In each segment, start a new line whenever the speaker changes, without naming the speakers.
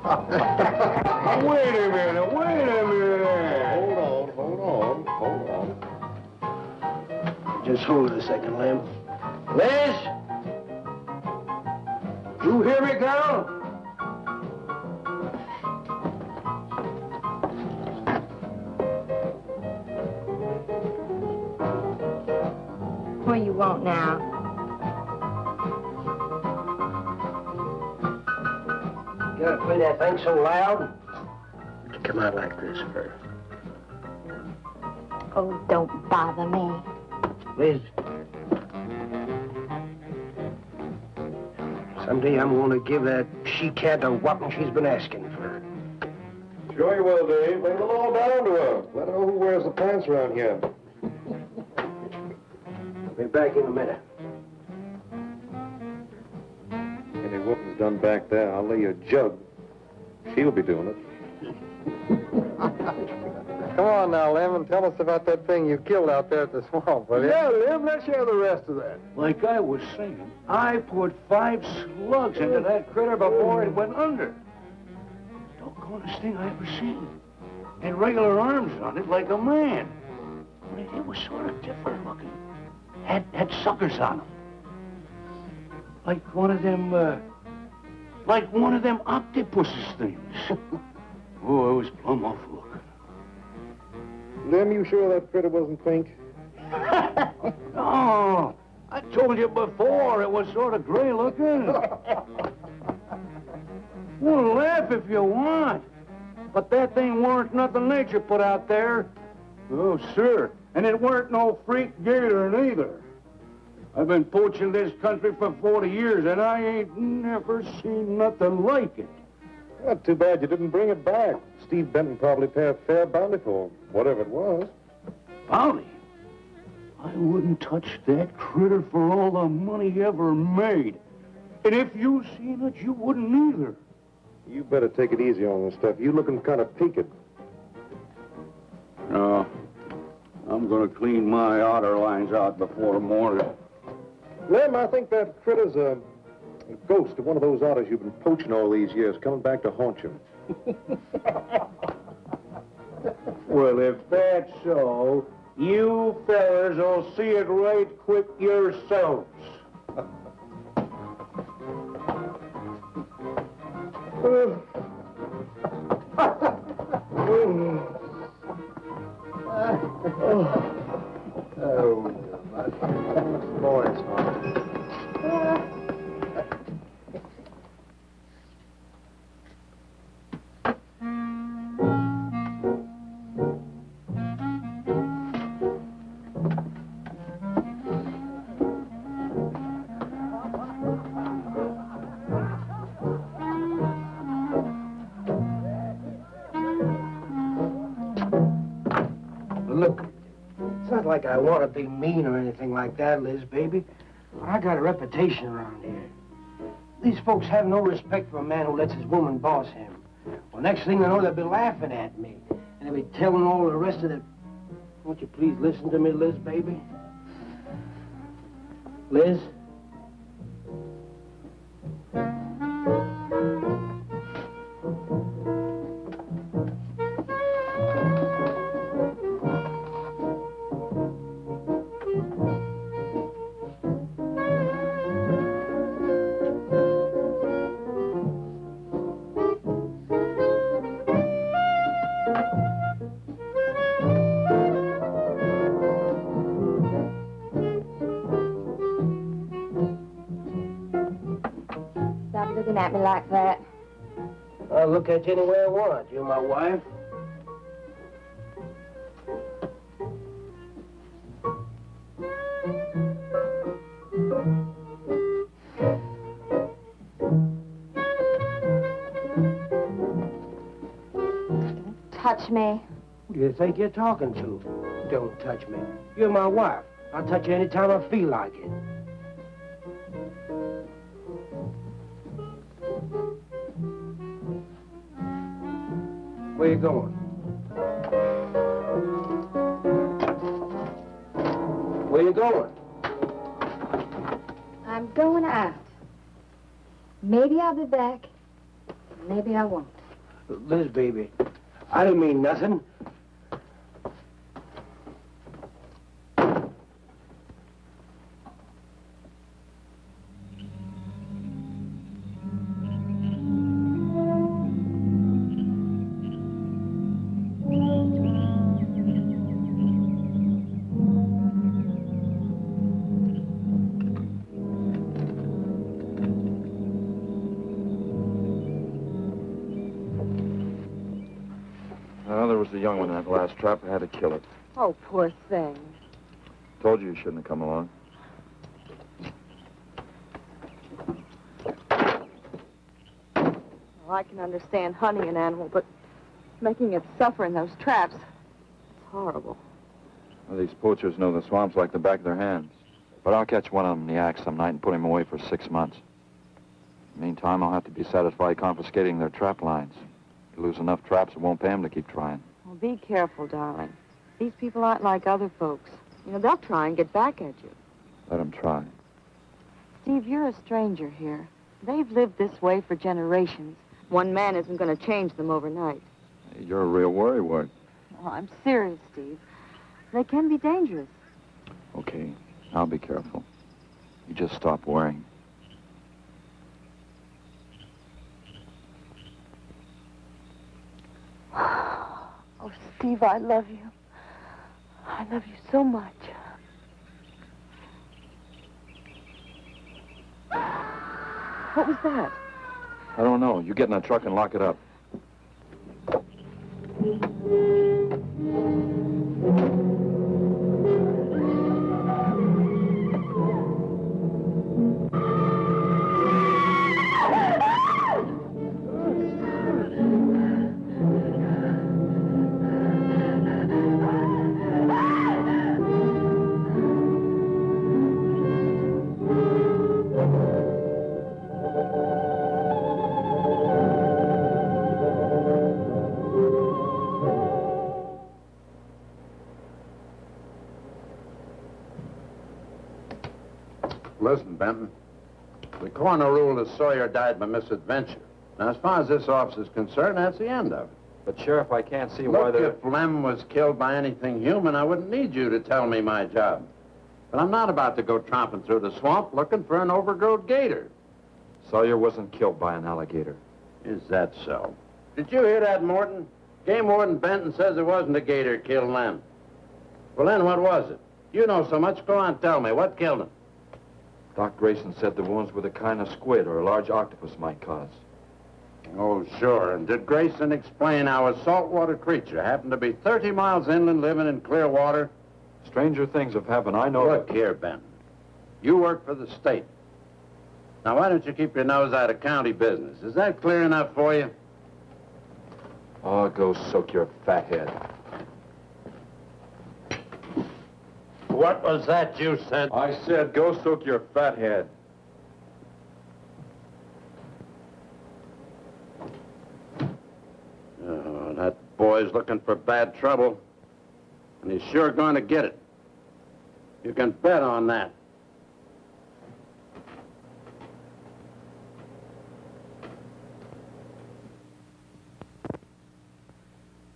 Wait a minute.
Hold on.
Just hold it a second, Lem. Liz? You hear me, girl?
What do you want now?
You gotta play that thing so loud? To come out like this first.
Oh, don't bother me.
Liz. Someday I'm gonna give that she-cat a whopping she's been asking for.
Sure you will, Dave. Lay the law down to her. Let her know who wears the pants around here.
Be back in a minute.
Any whooping's done back there, I'll lay you a jug. She'll be doing it.
Come on now, Lem, and tell us about that thing you killed out there at the swamp, will you?
Yeah, Lem, let's hear the rest of that.
Like I was saying, I put 5 slugs into that critter before it went under. Doggonest thing I ever seen. And regular arms on it like a man. But it was sort of different looking. Had suckers on them. Like one of them octopuses things. Oh, it was plumb awful looking.
Lem, you sure that critter wasn't pink?
Oh, I told you before it was sort of gray looking. Well, laugh if you want. But that thing weren't nothing nature put out there. Oh, sir. And it weren't no freak gator neither. I've been poaching this country for 40 years, and I ain't never seen nothing like it.
Not too bad you didn't bring it back. Steve Benton probably paid a fair bounty for whatever it was.
Bounty? I wouldn't touch that critter for all the money he ever made. And if you seen it, you wouldn't either.
You better take it easy on this stuff. You looking kind of peaked.
No. I'm gonna clean my otter lines out before morning.
Lem, I think that critter's a ghost of one of those otters you've been poaching all these years, coming back to haunt you.
Well, if that's so, you fellas will see it right quick yourselves.
Boys. Look, it's not like I want to be mean or anything like that, Liz, baby. But I got a reputation around here. These folks have no respect for a man who lets his woman boss him. Well, next thing they know, they'll be laughing at me. And they'll be telling all the rest of the... Won't you please listen to me, Liz, baby? Liz?
Looking at me like that.
I'll look at you any way I want. You're my wife.
Don't touch me.
Who do you think you're talking to? Don't touch me. You're my wife. I'll touch you any time I feel like it. Where you going? Where you going?
I'm going out. Maybe I'll be back. Maybe I won't.
Liz, baby, I didn't mean nothing.
There was the young one in that last trap. I had to kill it.
Oh, poor thing.
Told you shouldn't have come along.
Well, I can understand hunting an animal, but making it suffer in those traps, it's horrible.
Well, these poachers know the swamps like the back of their hands. But I'll catch one of them in the act some night and put him away for 6 months. Meantime, I'll have to be satisfied confiscating their trap lines. If you lose enough traps, it won't pay them to keep trying.
Well, be careful, darling. These people aren't like other folks. You know, they'll try and get back at you.
Let them try.
Steve, you're a stranger here. They've lived this way for generations. One man isn't going to change them overnight.
You're a real worrywart.
Oh, I'm serious, Steve. They can be dangerous.
Okay, I'll be careful. You just stop worrying.
Oh, Steve, I love you. I love you so much. What was that?
I don't know. You get in that truck and lock it up.
Listen, Benton. The coroner ruled that Sawyer died by misadventure. Now, as far as this officer's concerned, that's the end of it.
But, Sheriff, I can't see why
Look, if Lem was killed by anything human, I wouldn't need you to tell me my job. But I'm not about to go tromping through the swamp looking for an overgrown gator.
Sawyer wasn't killed by an alligator.
Is that so? Did you hear that, Morton? Game Warden Benton says it wasn't a gator killed Lem. Well, then what was it? You know so much. Go on, tell me. What killed him?
Doc Grayson said the wounds were the kind of squid or a large octopus might cause.
Oh, sure. And did Grayson explain how a saltwater creature happened to be 30 miles inland living in clear water?
Stranger things have happened. I know.
Look here, Ben. You work for the state. Now, why don't you keep your nose out of county business? Is that clear enough for you?
Oh, go soak your fat head.
What was that you said?
I said go soak your fat head.
Oh, that boy's looking for bad trouble. And he's sure going to get it. You can bet on that.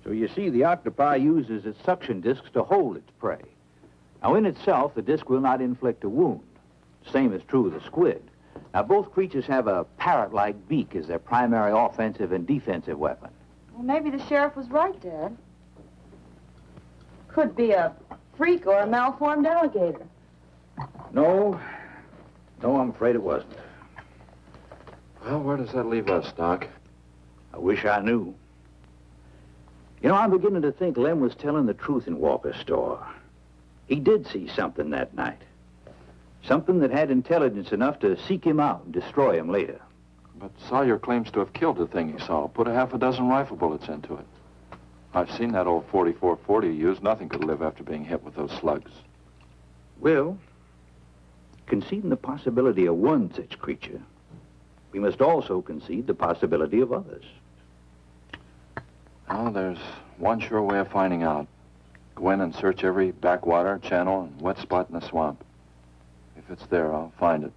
So you see, the octopi uses its suction discs to hold its prey. Now, in itself, the disc will not inflict a wound. Same is true of the squid. Now, both creatures have a parrot-like beak as their primary offensive and defensive weapon.
Well, maybe the sheriff was right, Dad. Could be a freak or a malformed alligator.
No, I'm afraid it wasn't.
Well, where does that leave us, Doc?
I wish I knew. You know, I'm beginning to think Lem was telling the truth in Walker's store. He did see something that night. Something that had intelligence enough to seek him out and destroy him later.
But Sawyer claims to have killed the thing he saw. Put a half a dozen rifle bullets into it. I've seen that old 44-40 he used. Nothing could live after being hit with those slugs.
Well, conceding the possibility of one such creature, we must also concede the possibility of others.
Well, there's one sure way of finding out. Go in and search every backwater, channel, and wet spot in the swamp. If it's there, I'll find it.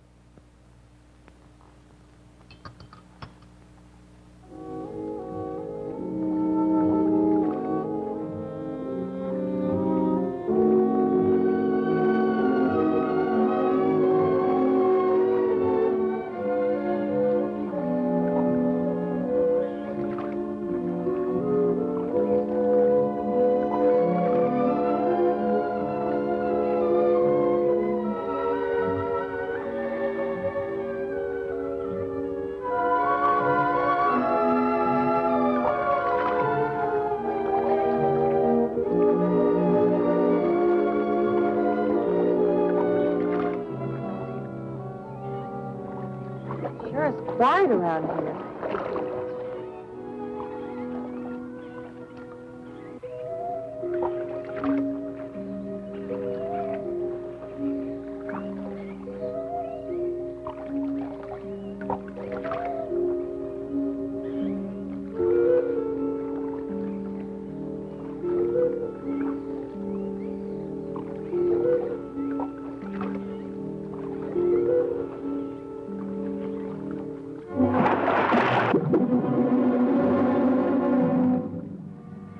Sure is quiet around here.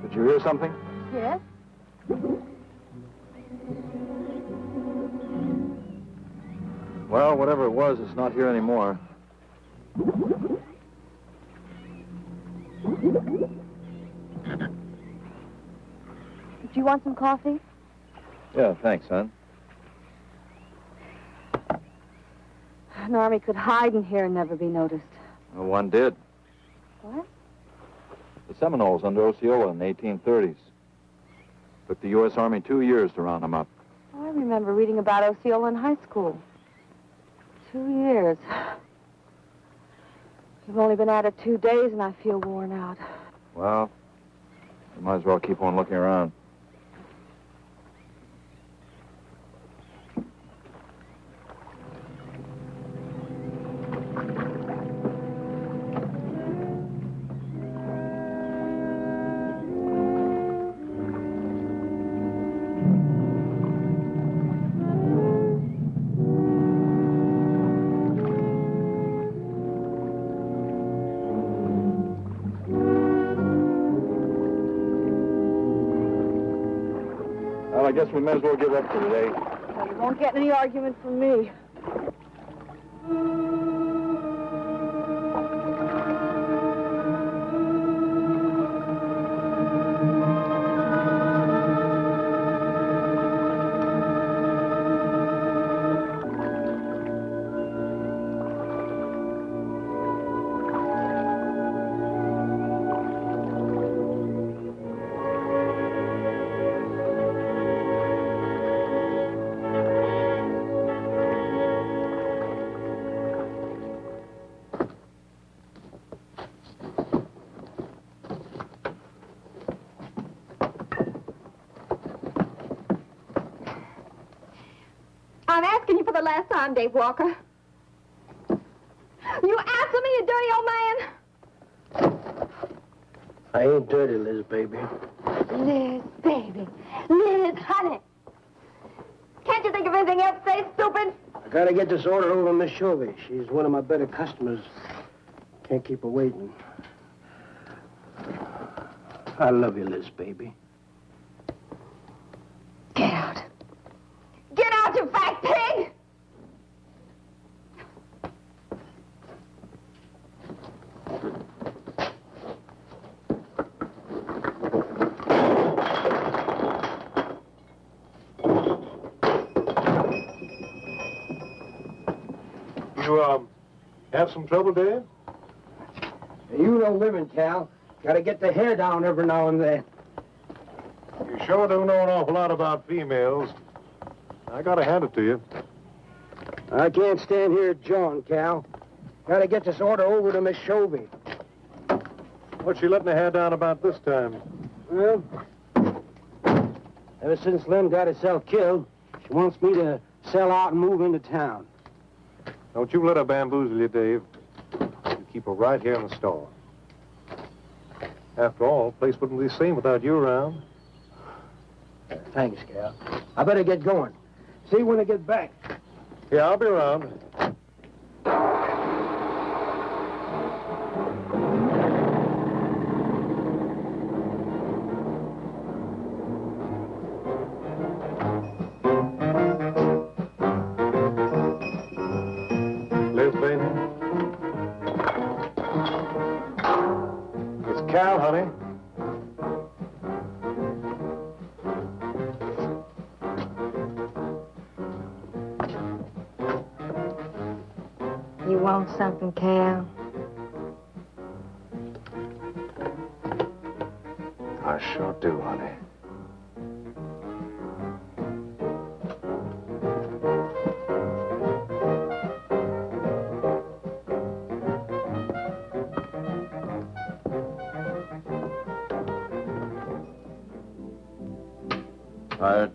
Did you hear something?
Yes?
Well, whatever it was, it's not here anymore.
Do you want some coffee?
Yeah, thanks, son.
An army could hide in here and never be noticed.
Well, one did.
What?
The Seminoles under Osceola in the 1830s. Took the U.S. Army 2 years to round them up.
Oh, I remember reading about Osceola in high school. 2 years. You've only been at it 2 days, and I feel worn out.
Well, you might as well keep on looking around. Well, I guess we may as well give up for today.
Well, you won't get any argument from me.
I'm asking you for the last time, Dave Walker. You answer me, you dirty old man.
I ain't dirty, Liz, baby.
Liz, baby. Liz, honey. Can't you think of anything else to say, stupid?
I gotta get this order over to Miss Chauvy. She's one of my better customers. Can't keep her waiting. I love you, Liz, baby.
Get out. Get out, you fat pig!
You, have some trouble, Dave?
You know women, Cal. Gotta get the hair down every now and then.
You sure do know an awful lot about females. I gotta hand it to you.
I can't stand here jawing, Cal. Gotta get this order over to Miss Chauvy.
What's she letting her hair down about this time?
Well, ever since Lem got herself killed, she wants me to sell out and move into town.
Don't you let her bamboozle you, Dave. You keep her right here in the store. After all, the place wouldn't be the same without you around.
Thanks, Cal. I better get going. See you when I get back.
Yeah, I'll be around. Liz, baby. It's Cal, honey.
You want something, Cal?
I sure do, honey.
Tired?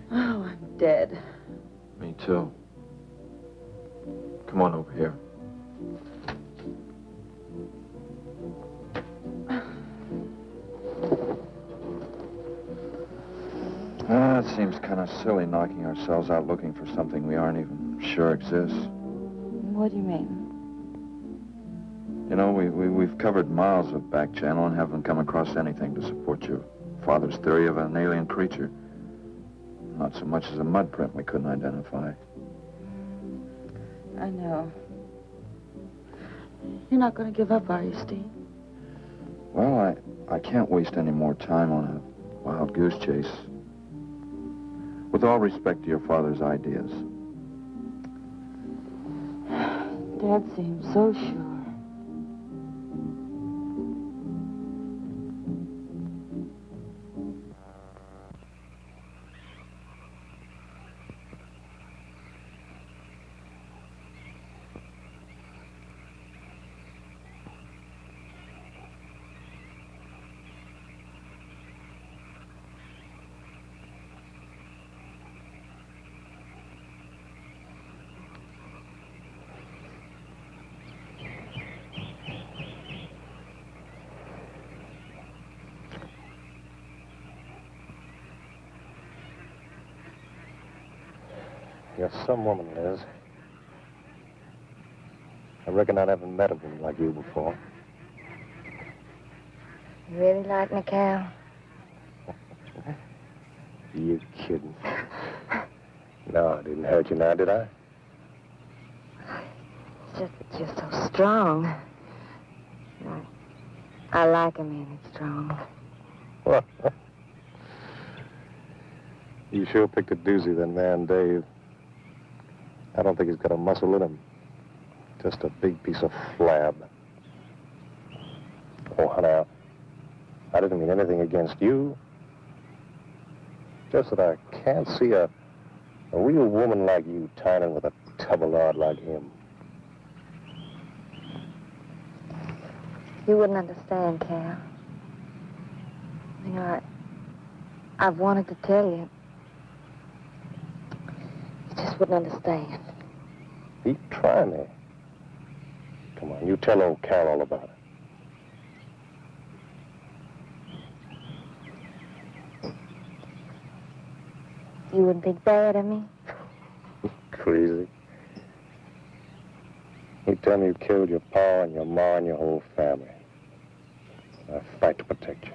Oh, I'm dead.
Me too. Come on over here. It seems kind of silly knocking ourselves out looking for something we aren't even sure exists.
What do you mean?
You know, we've covered miles of back channel and haven't come across anything to support your father's theory of an alien creature. Not so much as a mud print we couldn't identify.
I know. You're not going to give up, are you, Steve?
Well, I can't waste any more time on a wild goose chase. With all respect to your father's ideas.
Dad seems so sure.
You're some woman, Liz. I reckon I never met a woman like you before.
You really like me, Cal?
You kidding? No, I didn't hurt you now, did I?
It's just that you're so strong. I like a man that's strong.
Well, you sure picked a doozy, then, man, Dave. I don't think he's got a muscle in him. Just a big piece of flab. Oh, now, I didn't mean anything against you. Just that I can't see a real woman like you tying with a tub-o-lard like him.
You wouldn't understand, Cal. You know, I've wanted to tell you. You just wouldn't understand.
Keep trying me. Come on, you tell old Cal all about it.
You wouldn't think bad of me?
Crazy. You tell me you killed your pa and your ma and your whole family. I fight to protect you.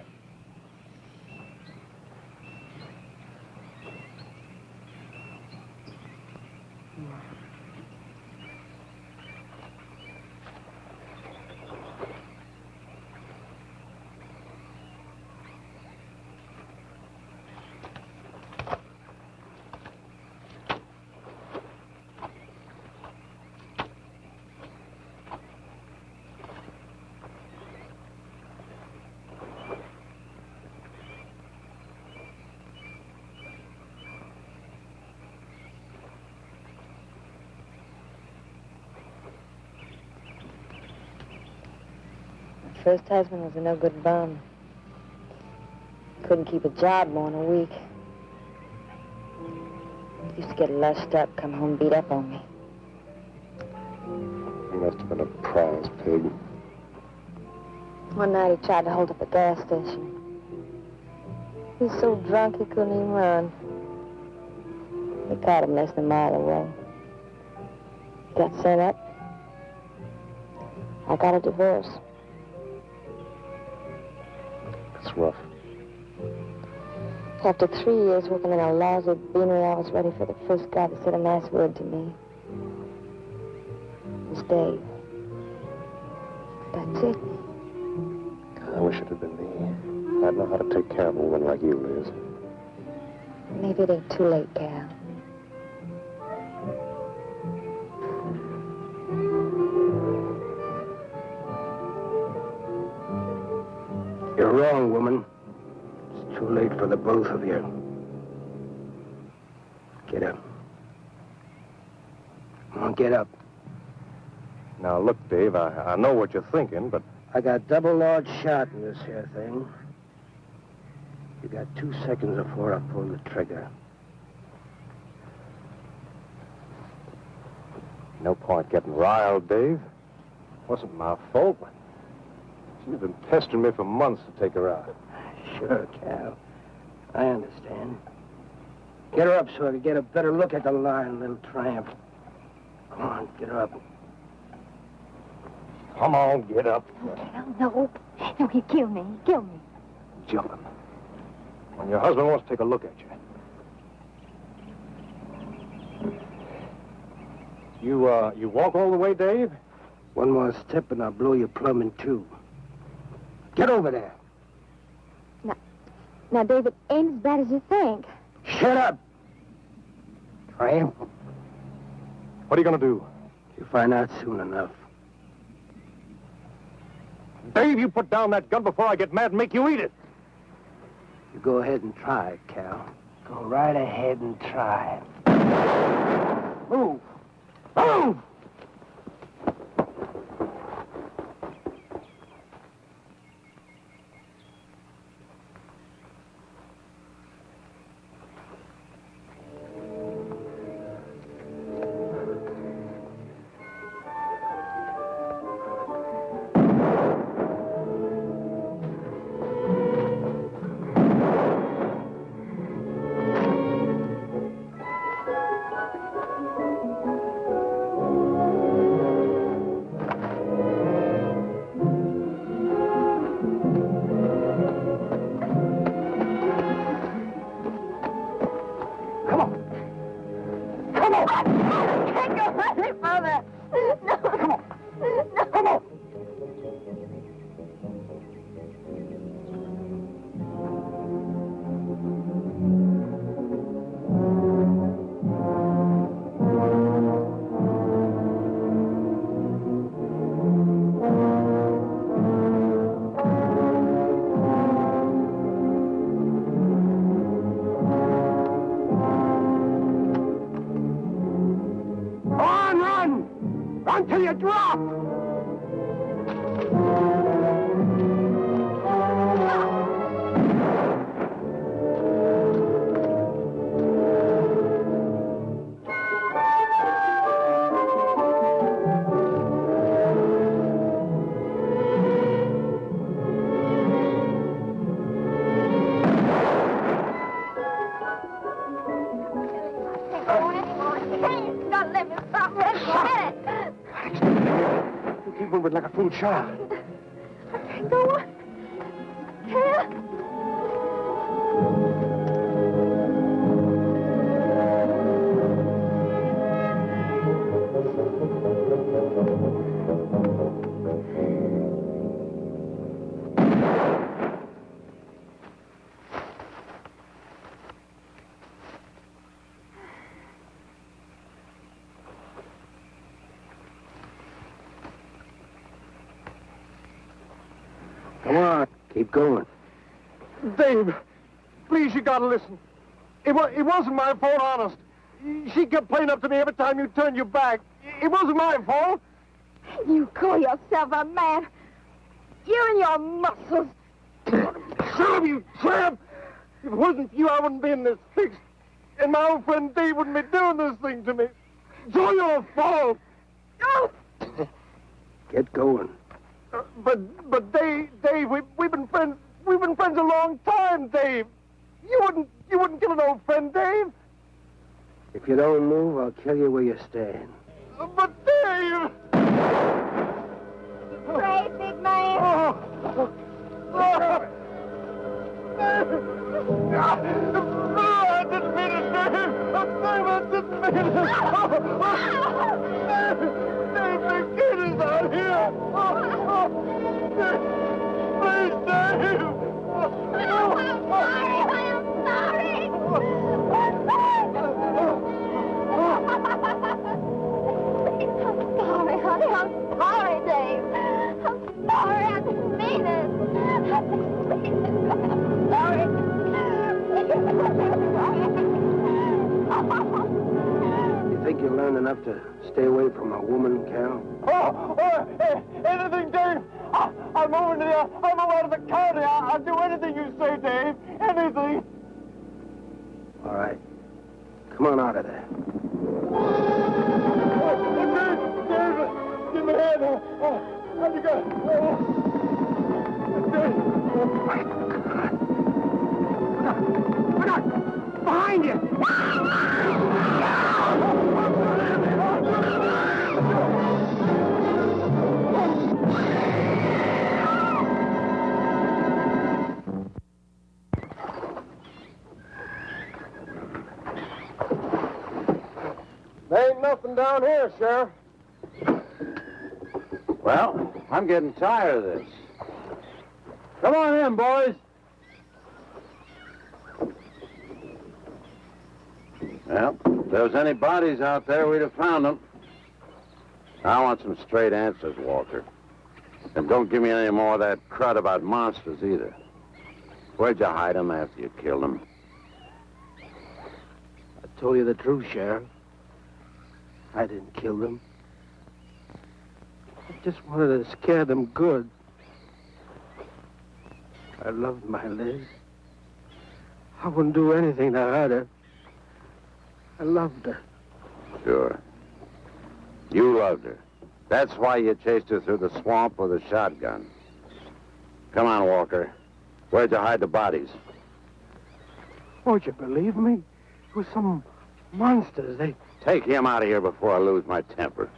First husband was a no-good bum. Couldn't keep a job more than a week. Used to get lushed up, come home beat up on me.
He must have been a prize pig.
One night he tried to hold up a gas station. He was so drunk he couldn't even run. They caught him less than a mile away. He got sent up. I got a divorce.
It's rough.
After 3 years working in a lousy beanery, I was ready for the first guy to say a nice word to me. It was Dave. That's it.
I wish it had been me. I'd know how to take care of a woman like you, Liz.
Maybe it ain't too late, Cal.
You're wrong, woman. It's too late for the both of you. Get up. Come on, get up.
Now, look, Dave, I know what you're thinking, but...
I got double large shot in this here thing. You got 2 seconds before I pull the trigger.
No point getting riled, Dave. Wasn't my fault. She's been pestering me for months to take her out.
Sure, Cal. I understand. Get her up so I can get a better look at the lying little tramp. Come on, get her up. Come on, get up.
Cal, no. No, he'd kill me. He'd kill me.
Jumping. When your husband wants to take a look at you. You walk all the way, Dave?
One more step and I'll blow you plumb in two. Get over there.
Now, David, ain't as bad as you think.
Shut up. Tramp.
What are you going to do?
You'll find out soon enough.
Dave, you put down that gun before I get mad and make you eat it.
You go ahead and try it, Cal. Go right ahead and try it. Move. Move! Until you drop! Like a fool child.
I can't go on. Can't.
Come on, keep going.
Dave, please, you gotta listen. It wasn't my fault, honest. She kept playing up to me every time you turned your back. It wasn't my fault.
You call yourself a man. You and your muscles.
Shut you tramp! If it wasn't for you, I wouldn't be in this fix. And my old friend Dave wouldn't be doing this thing to me. It's all your fault.
Oh!
Get going.
But Dave, we've been friends. We've been friends a long time, Dave. You wouldn't kill an old friend, Dave.
If you don't move, I'll kill you where you stand.
But Dave!
Brave, big man.
I didn't mean it, Dave. I didn't mean it. Dave, the kid is out here. Please, Dave.
No, I'm sorry. I am sorry. I'm sorry, honey. I'm sorry, Dave. I'm sorry. I didn't mean it. I didn't mean it. I'm sorry.
You think you learned enough to stay away from a woman, Cal?
Anything, Dave. I'm moving out of the county. I'll do anything you say, Dave. Anything.
All right. Come on out of there.
Dave, give me a hand. How'd you go? Dave.
My God. Look out! Behind you!
There ain't nothing down here, Sheriff.
Well, I'm getting tired of this.
Come on in, boys.
Well, if there was any bodies out there, we'd have found them. I want some straight answers, Walker. And don't give me any more of that crud about monsters, either. Where'd you hide them after you killed them?
I told you the truth, Sheriff. I didn't kill them. I just wanted to scare them good. I loved my Liz. I wouldn't do anything to hurt her. I loved her.
Sure. You loved her. That's why you chased her through the swamp with a shotgun. Come on, Walker. Where'd you hide the bodies?
Won't you believe me? It was some monsters. They...
Take him out of here before I lose my temper.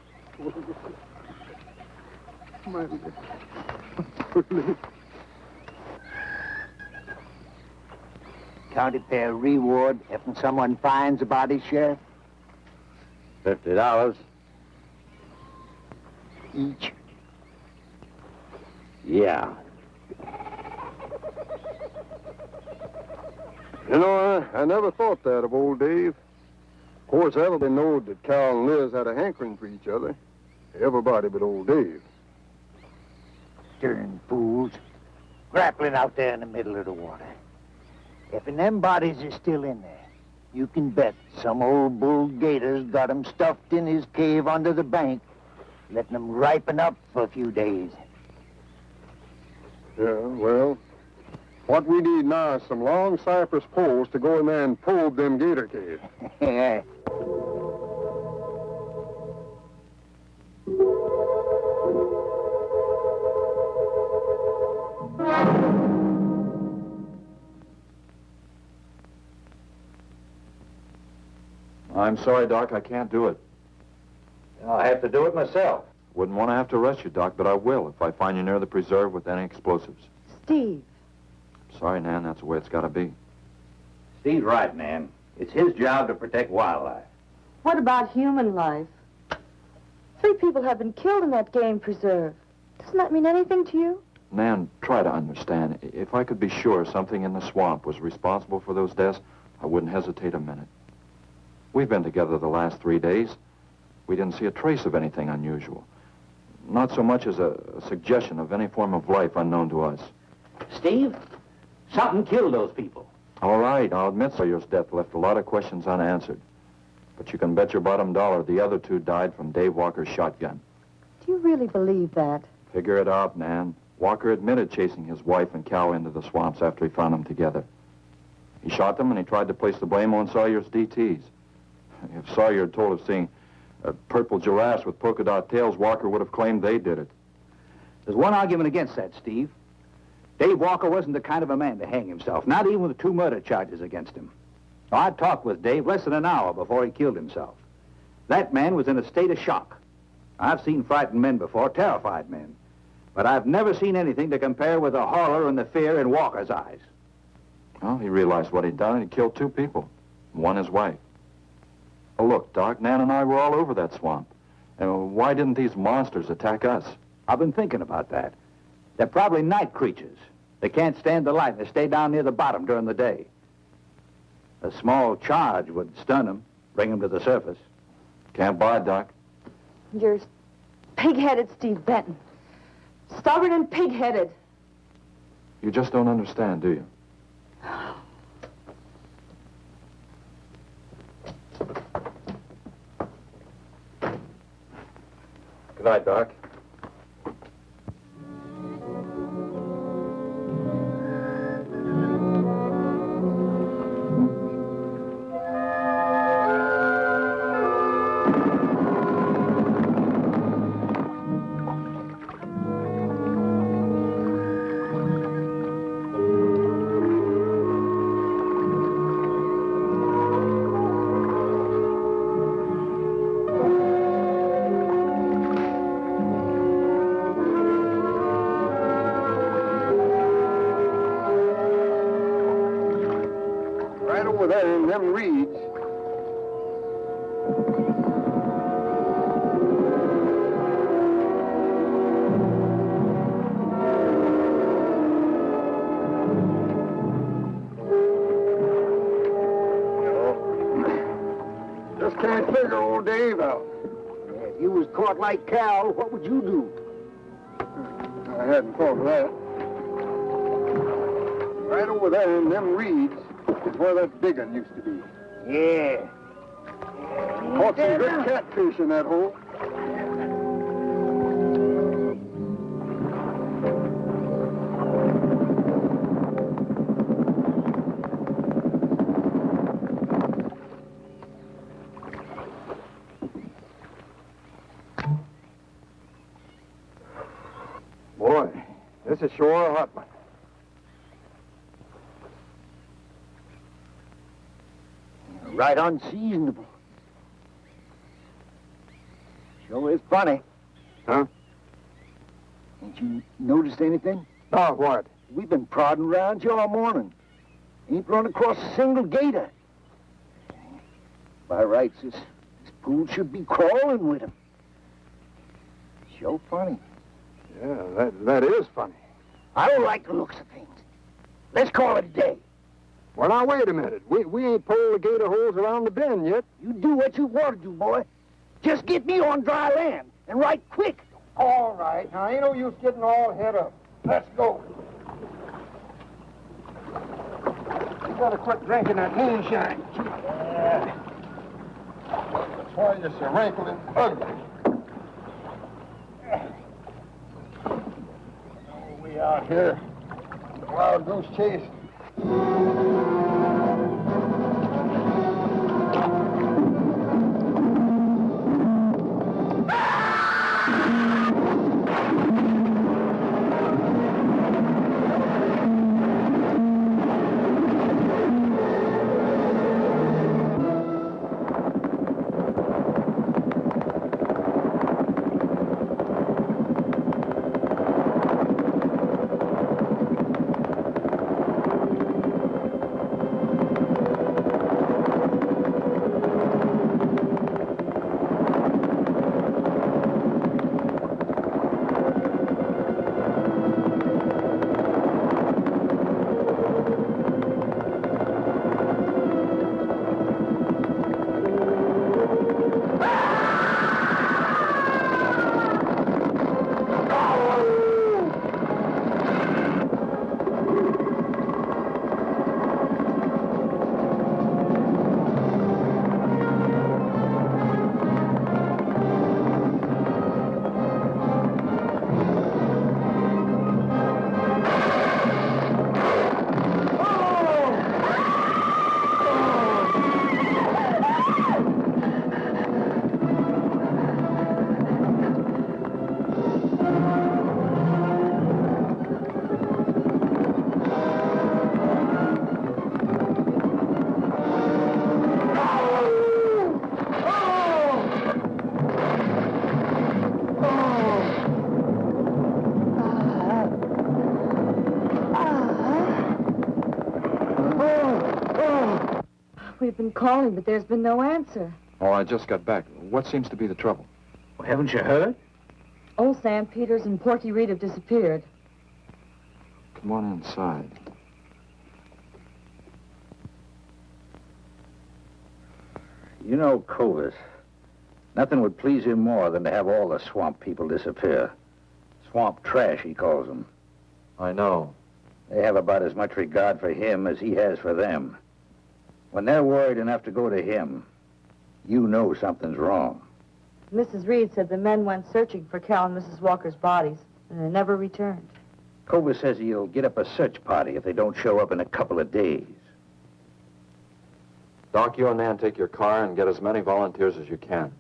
My Liz.
County pay a reward if someone finds a body, Sheriff?
$50.
Each.
Yeah.
You know, I never thought that of old Dave. Of course, everybody knowed that Cal and Liz had a hankering for each other. Everybody but old Dave.
Darn fools. Grappling out there in the middle of the water. If them bodies are still in there, you can bet some old bull gator's got 'em stuffed in his cave under the bank, letting them ripen up for a few days.
Yeah, well, what we need now is some long cypress poles to go in there and probe them gator caves.
Yeah.
I'm sorry, Doc, I can't do it.
I'll have to do it myself.
Wouldn't want to have to arrest you, Doc, but I will if I find you near the preserve with any explosives.
Steve.
Sorry, Nan, that's the way it's got to be.
Steve's right, Nan. It's his job to protect wildlife.
What about human life? 3 people have been killed in that game preserve. Doesn't that mean anything to you?
Nan, try to understand. If I could be sure something in the swamp was responsible for those deaths, I wouldn't hesitate a minute. We've been together the last 3 days. We didn't see a trace of anything unusual. Not so much as a suggestion of any form of life unknown to us.
Steve, something killed those people.
All right, I'll admit Sawyer's death left a lot of questions unanswered. But you can bet your bottom dollar the other 2 died from Dave Walker's shotgun.
Do you really believe that?
Figure it out, Nan. Walker admitted chasing his wife and cow into the swamps after he found them together. He shot them and he tried to place the blame on Sawyer's DTs. If Sawyer had told of seeing purple giraffes with polka dot tails, Walker would have claimed they did it.
There's one argument against that, Steve. Dave Walker wasn't the kind of a man to hang himself, not even with 2 murder charges against him. I talked with Dave less than an hour before he killed himself. That man was in a state of shock. I've seen frightened men before, terrified men. But I've never seen anything to compare with the horror and the fear in Walker's eyes.
Well, he realized what he'd done and he killed 2 people. One his wife. Oh, look, Doc, Nan and I were all over that swamp. And why didn't these monsters attack us?
I've been thinking about that. They're probably night creatures. They can't stand the light. They stay down near the bottom during the day. A small charge would stun them, bring them to the surface.
Can't buy it, Doc.
You're pig-headed, Steve Benton. Stubborn and pig-headed.
You just don't understand, do you?
night, Doc.
Right over there in them reeds. Just can't figure old Dave out.
If you was caught like Cal, what would you do?
I hadn't thought of that. Right over there in them reeds is where that big one used to be.
Yeah.
Caught some good catfish in that hole. Boy, this is sure a hot one.
Right unseasonable. Sure is funny.
Huh?
Ain't you noticed anything?
Oh, what?
We've been prodding around you all morning. Ain't run across a single gator. By rights, this pool should be crawling with 'em. Sure funny.
Yeah, that is funny.
I don't like the looks of things. Let's call it a day.
Well, now, wait a minute. We ain't pulled the gator holes around the bend yet.
You do what you want to do, boy. Just get me on dry land, and right quick.
All right. Now, ain't no use getting all head up. Let's go. You better quit drinking that moonshine. That's why you're so wrinkled and ugly. Oh, we out here. Wild goose chase.
We've been calling, but there's been no answer.
Oh, I just got back. What seems to be the trouble?
Well, haven't you heard?
Old Sam Peters and Porky Reed have disappeared.
Come on inside.
You know Cobus. Nothing would please him more than to have all the swamp people disappear. Swamp trash, he calls them.
I know.
They have about as much regard for him as he has for them. When they're worried enough to go to him, you know something's wrong.
Mrs. Reed said the men went searching for Cal and Mrs. Walker's bodies, and they never returned.
Cobra says he'll get up a search party if they don't show up in a couple of days.
Doc, you and Nan take your car and get as many volunteers as you can.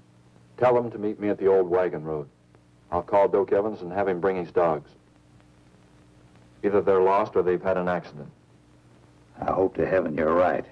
Tell them to meet me at the old wagon road. I'll call Doak Evans and have him bring his dogs. Either they're lost or they've had an accident.
I hope to heaven you're right.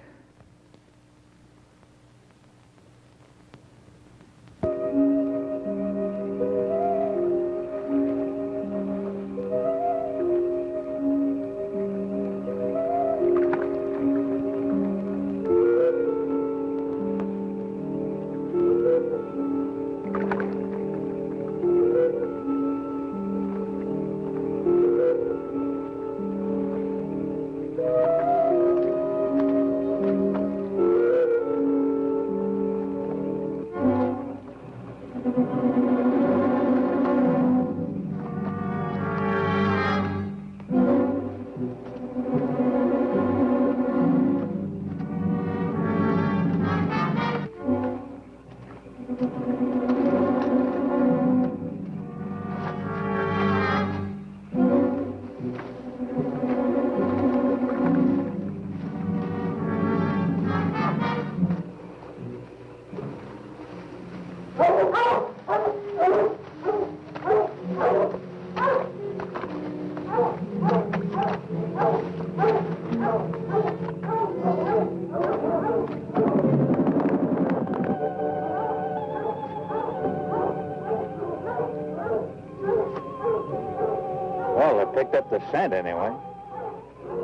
Well, they picked up the scent anyway.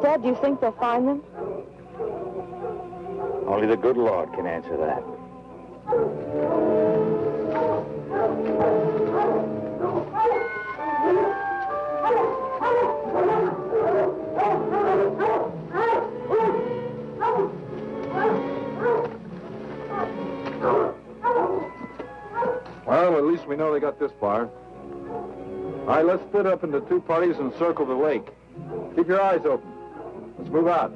Dad, do you think they'll find them?
Only the good Lord can answer that.
Well, at least we know they got this far. All right, let's split up into two parties and circle the lake. Keep your eyes open. Let's move out.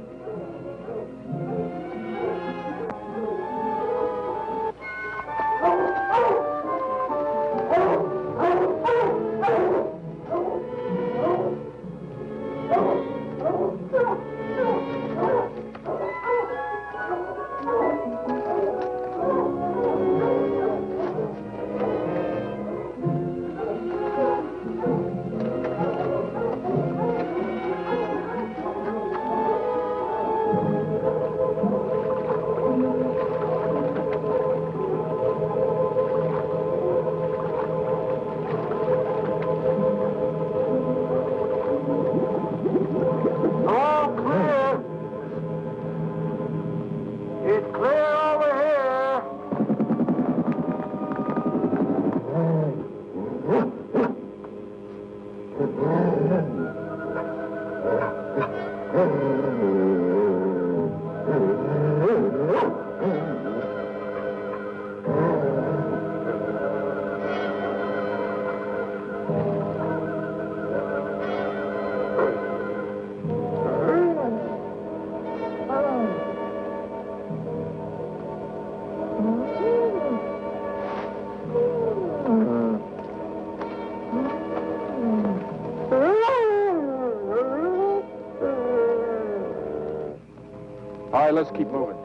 All right, let's keep moving.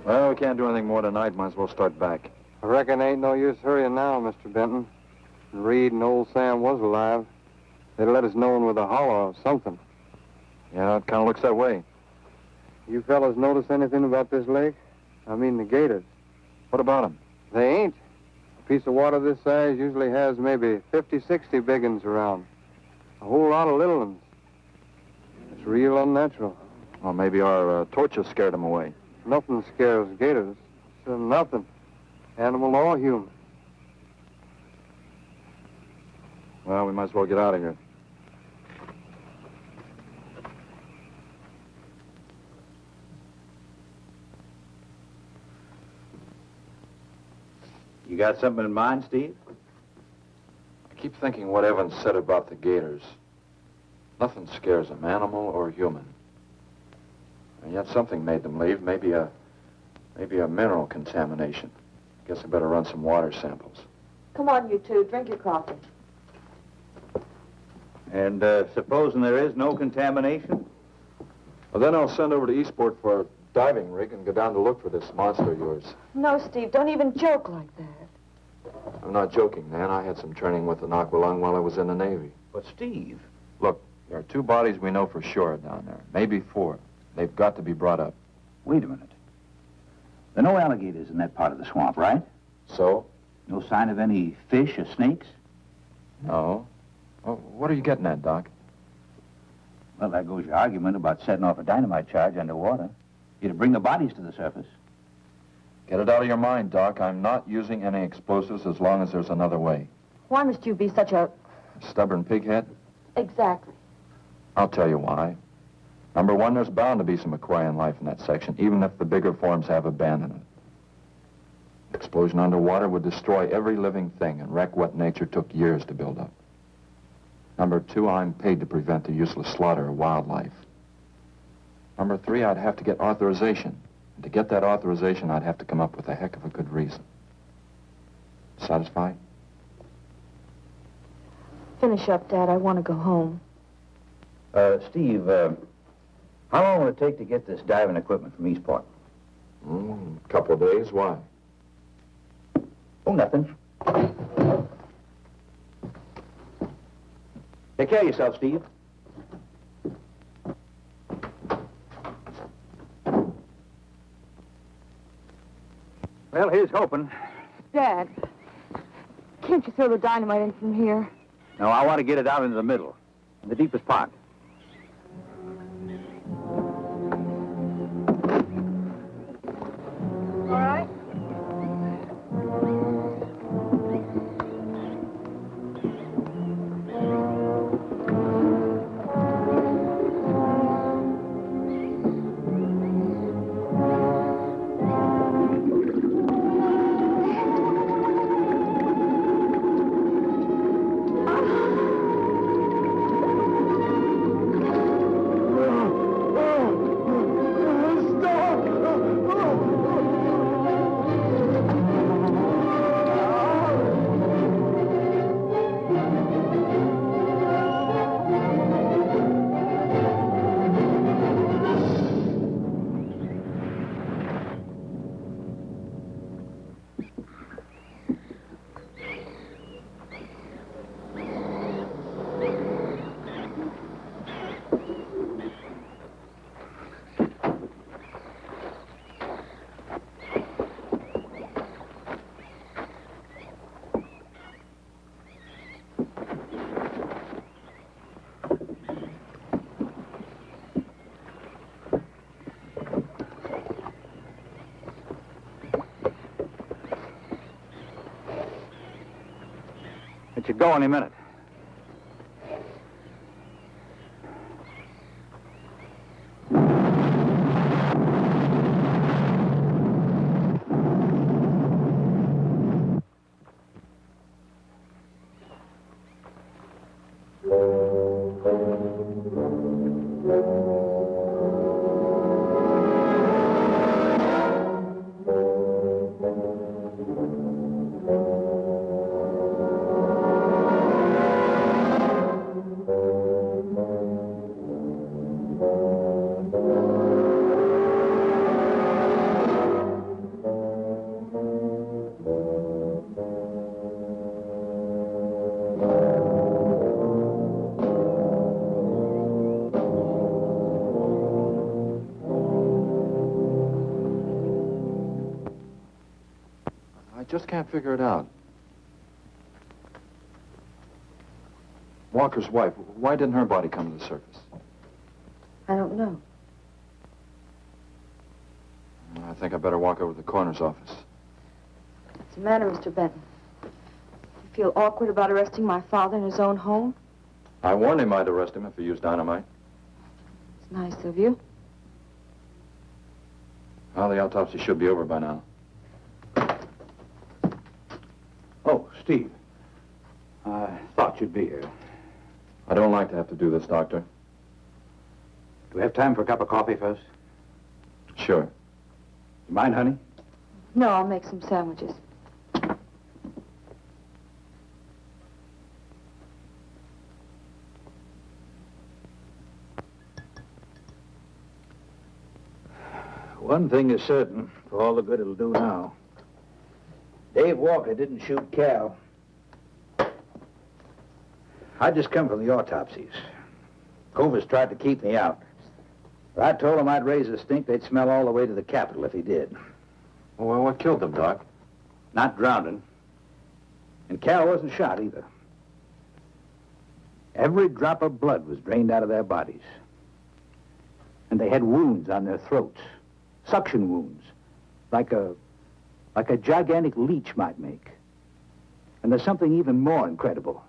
Well, we can't do anything more tonight. Might as well start back.
I reckon ain't no use hurrying now, Mr. Benton. Reed and old Sam was alive. They'd let us know with a holler or something.
Yeah, it kind of looks that way.
You fellas notice anything about this lake? I mean the gators.
What about them?
They ain't. A piece of water this size usually has maybe 50, 60 big uns around. A whole lot of little ones. It's real unnatural.
Well, maybe our torches scared them away.
Nothing scares gators. Nothing. Animal or human.
Well, we might as well get out of here.
You got something in mind, Steve?
I keep thinking what Evans said about the gators. Nothing scares them, animal or human. And yet something made them leave, maybe a mineral contamination. Guess I better run some water samples.
Come on, you two. Drink your coffee.
And supposing there is no contamination?
Well, then I'll send over to Eastport for a diving rig and go down to look for this monster of yours.
No, Steve, don't even joke like that.
I'm not joking, Nan. I had some training with an aqualung while I was in the Navy.
But, Steve...
Look, there are 2 bodies we know for sure down there. Maybe 4. They've got to be brought up.
Wait a minute. There are no alligators in that part of the swamp, right?
So?
No sign of any fish or snakes?
No. Well, what are you getting at, Doc?
Well, there goes your argument about setting off a dynamite charge underwater. You'd bring the bodies to the surface.
Get it out of your mind, Doc. I'm not using any explosives as long as there's another way.
Why must you be such a...
Stubborn pighead?
Exactly.
I'll tell you why. Number 1, there's bound to be some aquarian life in that section, even if the bigger forms have abandoned it. Explosion underwater would destroy every living thing and wreck what nature took years to build up. Number 2, I'm paid to prevent the useless slaughter of wildlife. Number 3, I'd have to get authorization. And to get that authorization, I'd have to come up with a heck of a good reason. Satisfied?
Finish up, Dad. I want to go home.
Steve, how long will it take to get this diving equipment from Eastport?
A couple of days. Why?
Oh, nothing. Take care of yourself, Steve.
Well, here's hoping.
Dad, can't you throw the dynamite in from here?
No, I want to get it out into the middle, in the deepest part.
All right.
It should go any minute.
I just can't figure it out. Walker's wife, why didn't her body come to the surface?
I don't know.
I think I better walk over to the coroner's office.
What's the matter, Mr. Benton? You feel awkward about arresting my father in his own home?
I warned him I'd arrest him if he used dynamite.
It's nice of you.
Well, the autopsy should be over by now.
Steve, I thought you'd be here.
I don't like to have to do this, Doctor.
Do we have time for a cup of coffee first?
Sure.
You mind, honey?
No, I'll make some sandwiches.
One thing is certain, for all the good it'll do now. Dave Walker didn't shoot Cal. I just come from the autopsies. Covers tried to keep me out. But I told him I'd raise a stink they'd smell all the way to the Capitol if he did.
Well, what killed them, Doc?
Not drowning. And Cal wasn't shot either. Every drop of blood was drained out of their bodies. And they had wounds on their throats. Suction wounds. Like a gigantic leech might make. And there's something even more incredible.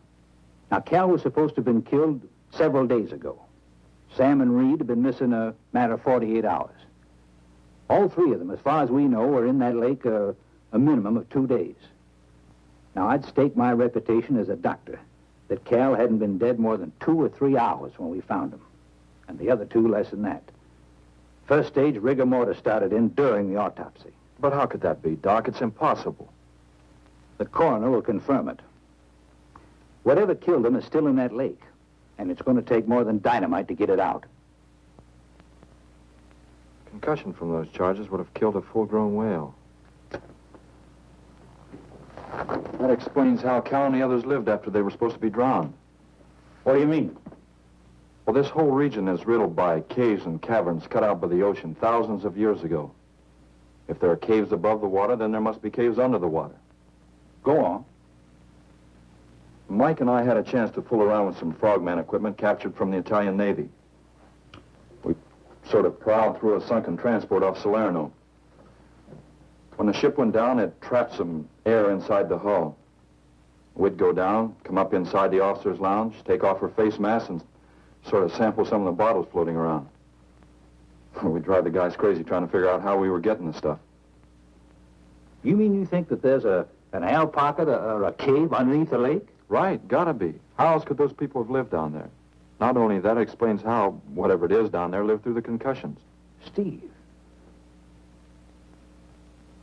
Now, Cal was supposed to have been killed several days ago. Sam and Reed have been missing a matter of 48 hours. All three of them, as far as we know, were in that lake a minimum of 2 days. Now, I'd stake my reputation as a doctor that Cal hadn't been dead more than 2 or 3 hours when we found him. And the other two less than that. First stage rigor mortis started in during the autopsy.
But how could that be, Doc? It's impossible.
The coroner will confirm it. Whatever killed him is still in that lake, and it's going to take more than dynamite to get it out.
Concussion from those charges would have killed a full-grown whale. That explains how Cal and the others lived after they were supposed to be drowned.
What do you mean?
Well, this whole region is riddled by caves and caverns cut out by the ocean thousands of years ago. If there are caves above the water, then there must be caves under the water.
Go on.
Mike and I had a chance to fool around with some frogman equipment captured from the Italian Navy. We sort of plowed through a sunken transport off Salerno. When the ship went down, it trapped some air inside the hull. We'd go down, come up inside the officer's lounge, take off her face mask, and sort of sample some of the bottles floating around. We'd drive the guys crazy trying to figure out how we were getting the stuff.
You mean you think that there's an air pocket or a cave underneath the lake?
Right, gotta be. How else could those people have lived down there? Not only that, it explains how, whatever it is down there, lived through the concussions.
Steve.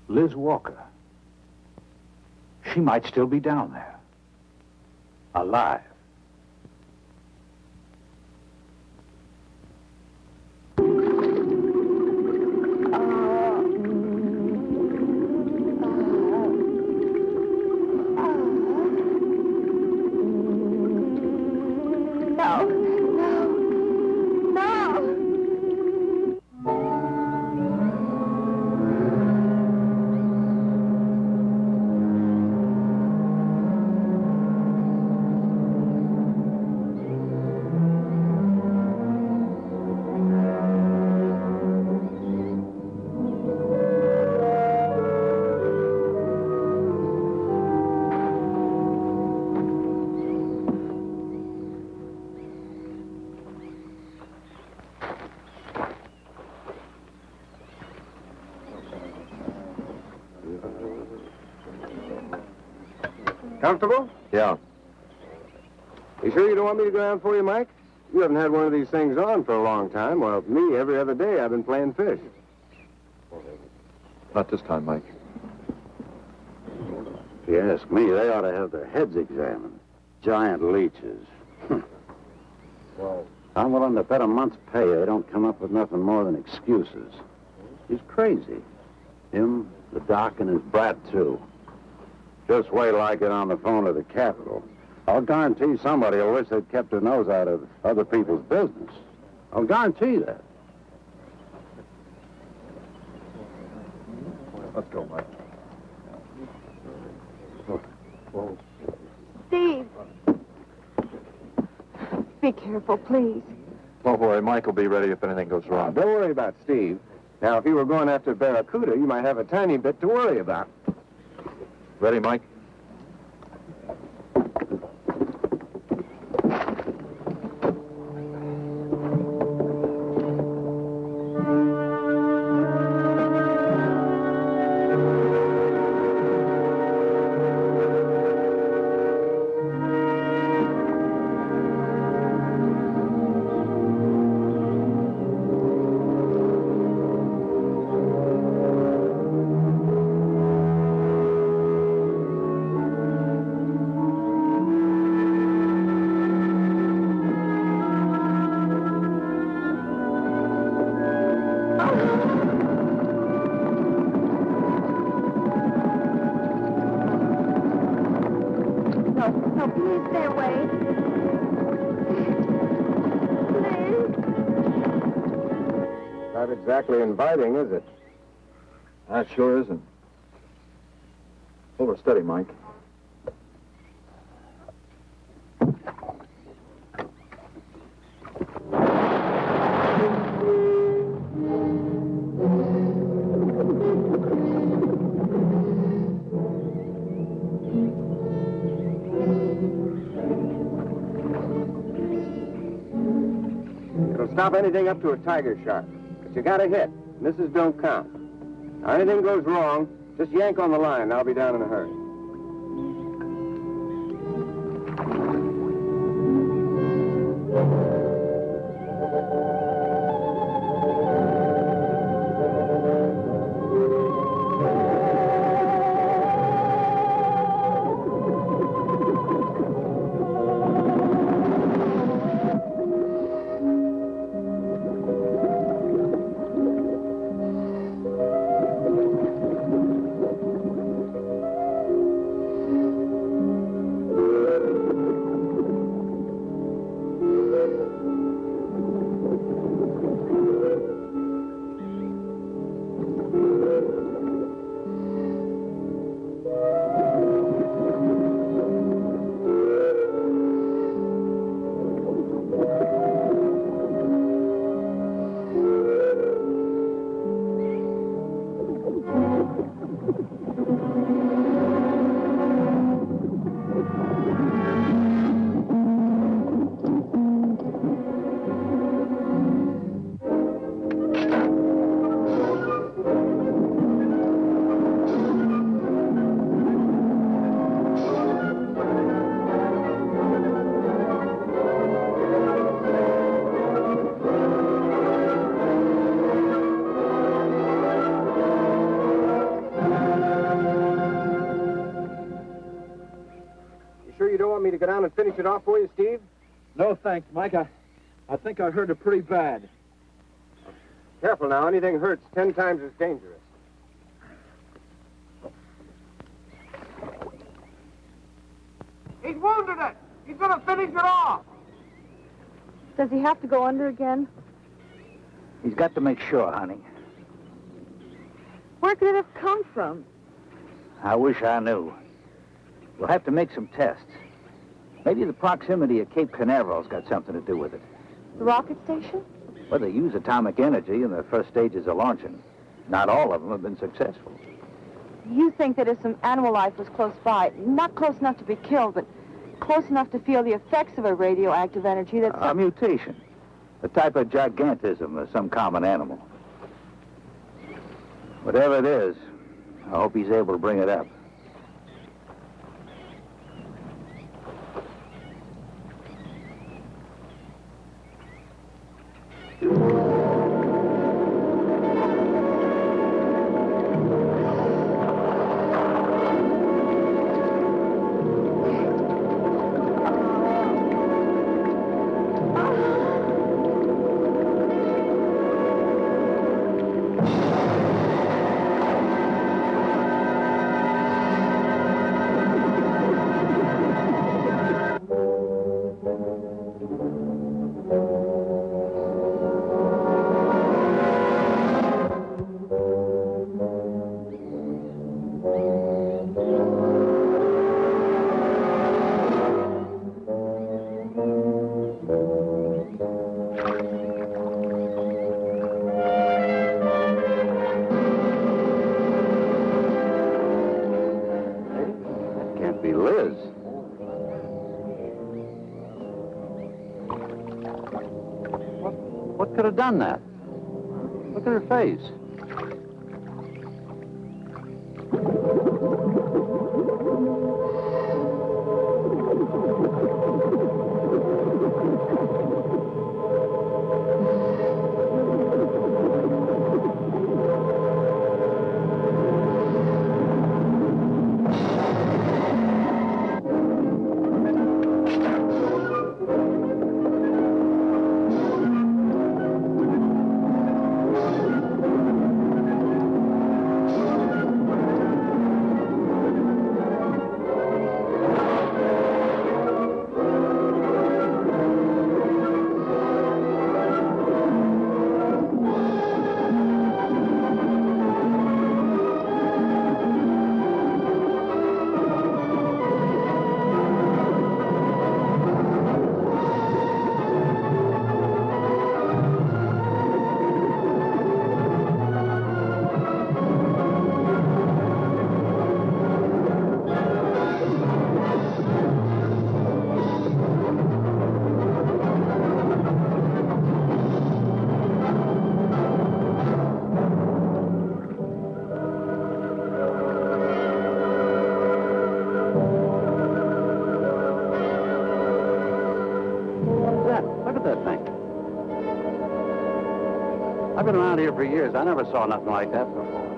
Liz Walker. She might still be down there. Alive.
Comfortable?
Yeah.
You sure you don't want me to go down for you, Mike? You haven't had one of these things on for a long time. Well, me, every other day I've been playing fish.
Not this time, Mike.
If you ask me, they ought to have their heads examined. Giant leeches.
Well,
I'm willing to bet a month's pay they don't come up with nothing more than excuses. He's crazy. Him, the doc, and his brat, too. Just wait till I get on the phone to the Capitol. I'll guarantee somebody will wish they'd kept their nose out of other people's business. I'll guarantee that.
Let's go, Mike.
Steve! Be careful, please.
Don't worry, Mike will be ready if anything goes wrong.
don't worry about Steve. Now, if you were going after Barracuda, you might have a tiny bit to worry about.
Ready, Mike?
Not exactly inviting, is it?
That sure isn't. Hold her steady, Mike.
It'll stop anything up to a tiger shark. But you got to hit. Misses don't count. Now, anything goes wrong, just yank on the line, and I'll be down in a hurry. Go down and finish it off for you, Steve?
No, thanks, Mike. I think I hurt it pretty bad.
Careful now. Anything hurts 10 times as dangerous.
He's wounded it. He's going to finish it off.
Does he have to go under again?
He's got to make sure, honey.
Where could it have come from?
I wish I knew. We'll have to make some tests. Maybe the proximity of Cape Canaveral's got something to do with it.
The rocket station?
Well, they use atomic energy in the first stages of launching. Not all of them have been successful.
You think that if some animal life was close by, not close enough to be killed, but close enough to feel the effects of a radioactive energy, that's...
A mutation. A type of gigantism of some common animal. Whatever it is, I hope he's able to bring it up.
What could have done that? Look at her face.
I've been around here for years. I never saw nothing like that before.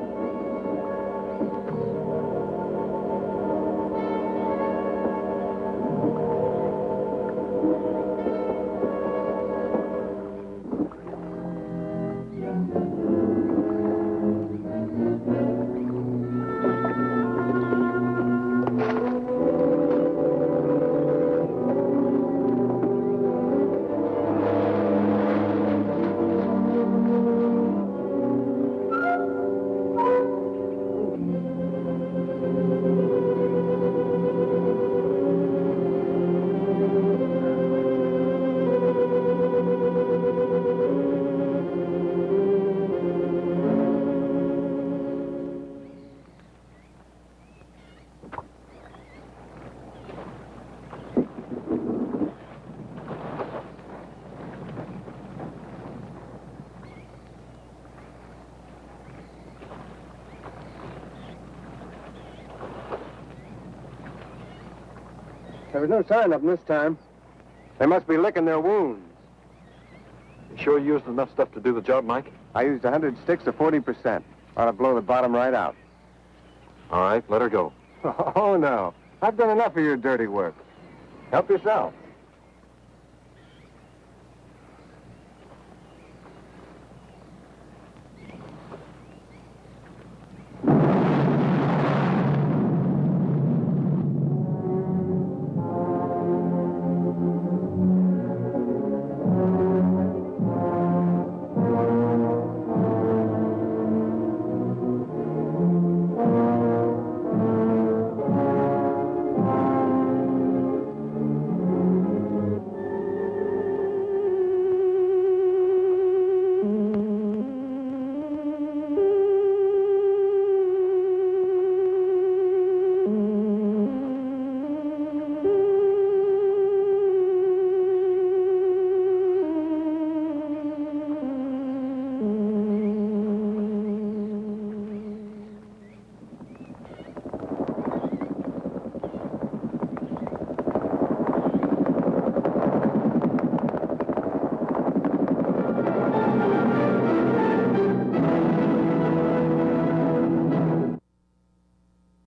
There was no sign of them this time. They must be licking their wounds.
You sure you used enough stuff to do the job, Mike?
I used 100 sticks of 40%. Ought to blow the bottom right out.
All right, let her go.
Oh, no. I've done enough of your dirty work. Help yourself.